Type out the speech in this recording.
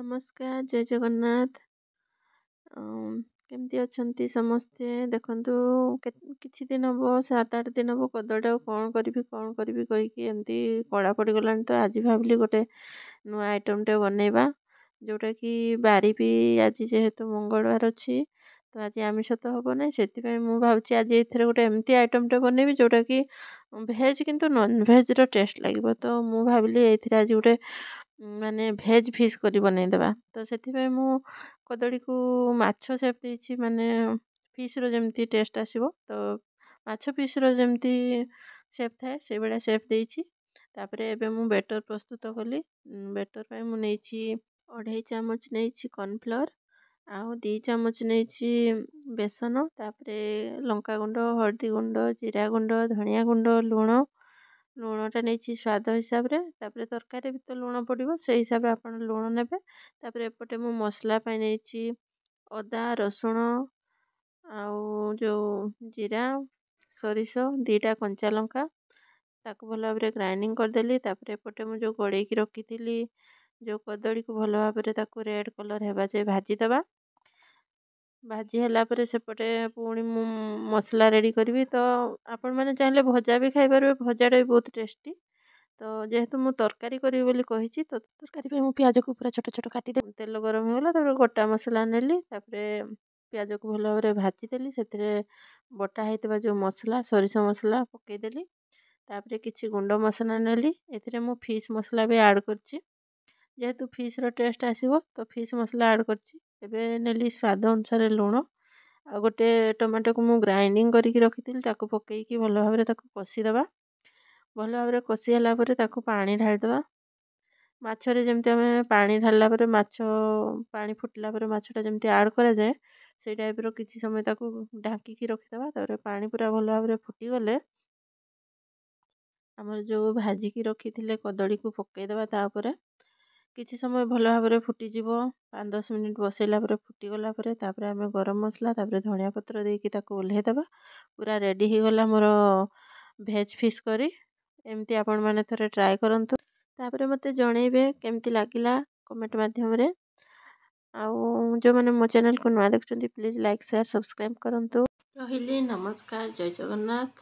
नमस्कार जय जगन्नाथ। केमती अछंती समस्ते देखंतु किछि दिन हबो 7-8 दिन हबो कदटा कौन करी कहीकि एमती कड़ा पड़ गलानी। तो आज भाविली गोटे नुआ आइटम टे बनैबा जोटा कि बारी भी आज जेहेतु मंगलवार अच्छी तो आज आमिष तो हम ना से भावुँ आज ये गोटे एमती आइटम टे बनैबी जोटा कि भेज किंतु नॉन भेज रो टेस्ट लगे। तो मु भाविली ये आज गोटे माने भेज फिश करी बनैदेबा। तो से मु कदड़ी को माछ सेप देछि माने फिश रो जेमती टेस्ट आसीबो। तो माछ फिश रो जेमती सेप थाए से बेला सेप देछि। तापरे एबे मु बेटर प्रस्तुत कली। बेटर पय मु नेछि 2.5 चामच नेछि कॉर्नफ्लोर आउ 2 चामच नेछि बेसन। तापरे लंका गुंड हल्दी गुंड जीरा गुंड धनिया गुंड लुणटा नहीं स्वाद हिसाब रे। तापरे तरकारी भी तो लुण पड़ो से हिसाब रे आपण लुण नेबे। तापरे एपटे मु मसला पाई नहीं अदा रसुण आउ जो जीरा सोरिष 2टा कंचा लंका ताको भल भाव ग्राइंडिंग करदेली। तापरे एपटे मु जो गड़े की रखी जो कदड़ी को भल भाव रेड कलर हेबा जाए भाजी दबा। भाजी ହେଲା ପରେ ସେପଟେ ପୁଣି ମୁଁ ମସଲା ରେଡ଼ି କରିବି। ତ ଆପଣମାନେ ଚାହିଁଲେ ଭଜା ବି ଖାଇପାରିବେ, ଭଜାଟା ବି ବହୁତ ଟେଷ୍ଟି। ତ ଯେହେତୁ ମୁଁ ତରକାରୀ କରିବି ବୋଲି କହିଛି ତ ତରକାରୀ ପାଇଁ ମୁଁ ପିଆଜକୁ ପୁରା ଛୋଟ ଛୋଟ କାଟିଦେଲି। ତେଲ ଗରମ ହେଇଗଲା ତାପରେ ଗୋଟା ମସଲା ନେଲି। ତାପରେ ପିଆଜକୁ ଭଲ ଭାବରେ ଭାଜିଦେଲି। ସେଥିରେ ବଟା ହେଇଥିବା ଯେଉଁ ମସଲା ସୋରିଷ ମସଲା ପକେଇଦେଲି। ତାପରେ କିଛି ଗୁଣ୍ଡ ମସଲା ନେଲି। ଏଥିରେ ମୁଁ ଫିସ୍ ମସଲା ବି ଆଡ଼୍ କରିଛି ଯେହେତୁ ଫିସ୍ର ଟେଷ୍ଟ ଆସିବ ତ ଫିସ୍ ମସଲା ଆଡ଼୍ କରିଛି। ଏବେ ନେଲି ସ୍ୱାଦ ଅନୁସାରେ ଲୁଣ ଆଉ ଗୋଟେ ଟମାଟୋକୁ ମୁଁ ଗ୍ରାଇंडिंग କରିକି ରଖିଥିଲି ତାକୁ ପକେଇକି ଭଲ ଭାବରେ ତାକୁ କଷିଦେବା। ଭଲ ଭାବରେ କଷି ହେଲା ପରେ ତାକୁ ପାଣି ଢାଳିଦେବା। ମାଛରେ ଯେମିତି ଆମେ ପାଣି ଢାଳିଲା ପରେ ମାଛ ପାଣି ଫୁଟିଲା ପରେ ମାଛଟା ଯେମିତି ଆଡ଼୍ କରାଯାଏ ସେଇ ଟାଇପ୍ର କିଛି ସମୟ ତାକୁ ଢାଙ୍କିକି ରଖିଦେବା। ତାପରେ ପାଣି ପୁରା ଭଲ ଭାବରେ ଫୁଟିଗଲେ ଆମର ଯେଉଁ ଭାଜିକି ରଖିଥିଲେ କଦଳୀକୁ ପକେଇଦେବା। ତା ଉପରେ କିଛି ସମୟ ଭଲ ଭାବରେ ଫୁଟିଯିବ। 5-10 ମିନିଟ୍ ବସେଇଲା ପରେ ଫୁଟିଗଲା ପରେ ତାପରେ ଆମେ ଗରମ ମସଲା ତାପରେ ଧନିଆ ପତ୍ର ଦେଇକି ତାକୁ ଓହ୍ଲେଇଦେବା। ପୁରା ରେଡ଼ି ହେଇଗଲା ମୋର ଭେଜ୍ ଫିସ୍ କରି। ଏମିତି ଆପଣମାନେ ଥରେ ଟ୍ରାଏ କରନ୍ତୁ। ତାପରେ ମୋତେ ଜଣେଇବେ କେମିତି ଲାଗିଲା କମେଣ୍ଟ ମାଧ୍ୟମରେ। ଆଉ ଯେଉଁମାନେ ମୋ ଚ୍ୟାନେଲକୁ ନୂଆ ଦେଖୁଛନ୍ତି ପ୍ଲିଜ୍ ଲାଇକ୍ ସେୟାର ସବସ୍କ୍ରାଇବ୍ କରନ୍ତୁ। ରହିଲି ନମସ୍କାର ଜୟ ଜଗନ୍ନାଥ।